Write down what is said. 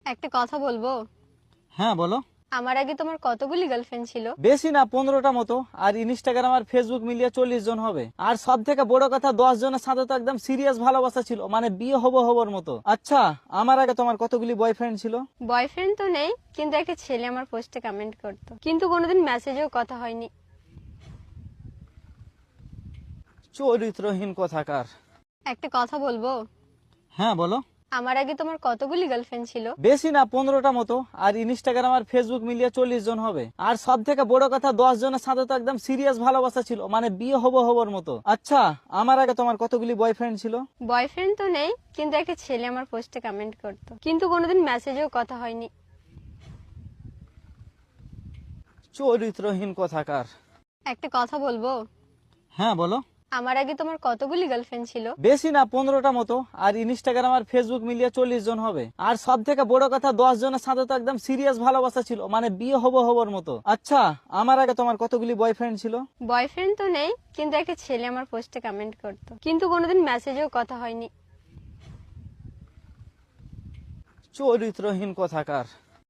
একটা কথা বলবো? হ্যাঁ বলো। আমার আগে তোমার কতগুলি গার্লফ্রেন্ড ছিল? বেশি না, 15টা মতো। আর ইনস্টাগ্রাম আর ফেসবুক মিলিয়ে 40 জন হবে। আর সব থেকে বড় কথা, 10 জনের সাথে তো একদম সিরিয়াস ভালোবাসা ছিল, মানে বিয়ে হবর মতো। আচ্ছা, আমার আগে তোমার কতগুলি বয়ফ্রেন্ড ছিল? বয়ফ্রেন্ড তো নেই, কিন্তু একটা ছেলে আমার পোস্টে কমেন্ট করতো, কিন্তু কোনোদিন মেসেজেও কথা হয়নি। চরিত্রহীন কথাকার। একটা কথা বলবো? হ্যাঁ বলো। আমার আগে তোমার কতগুলি গার্লফ্রেন্ড ছিল? বেশি না, 15টা মতো। আর ইনস্টাগ্রাম আর ফেসবুক মিলিয়ে 40 জন হবে। আর সব থেকে বড় কথা, 10 জনের সাথে তো একদম সিরিয়াস ভালোবাসা ছিল, মানে বিয়ে হবর মতো। আচ্ছা, আমার আগে তোমার কতগুলি বয়ফ্রেন্ড ছিল? বয়ফ্রেন্ড তো নেই, কিন্তু একটা ছেলে আমার পোস্টে কমেন্ট করতো, কিন্তু কোনোদিন মেসেজেও কথা হয়নি। চরিত্রহীন কথাকার। একটা কথা বলবো? হ্যাঁ বলো। আমার আগে তোমার কতগুলি গার্লফ্রেন্ড ছিল? বেশি না, 15টা মতো। আর ইনস্টাগ্রাম আর ফেসবুক মিলিয়ে 40 জন হবে। আর সব থেকে বড় কথা, 10 জনের সাথে তো একদম সিরিয়াস ভালোবাসা ছিল, মানে বিয়ে হবর মতো। আচ্ছা, আমার আগে তোমার কতগুলি বয়ফ্রেন্ড ছিল? বয়ফ্রেন্ড তো নেই, কিন্তু একটা ছেলে আমার পোস্টে কমেন্ট করতো, কিন্তু কোনোদিন মেসেজেও কথা হয়নি। চরিত্রহীন কথাকার।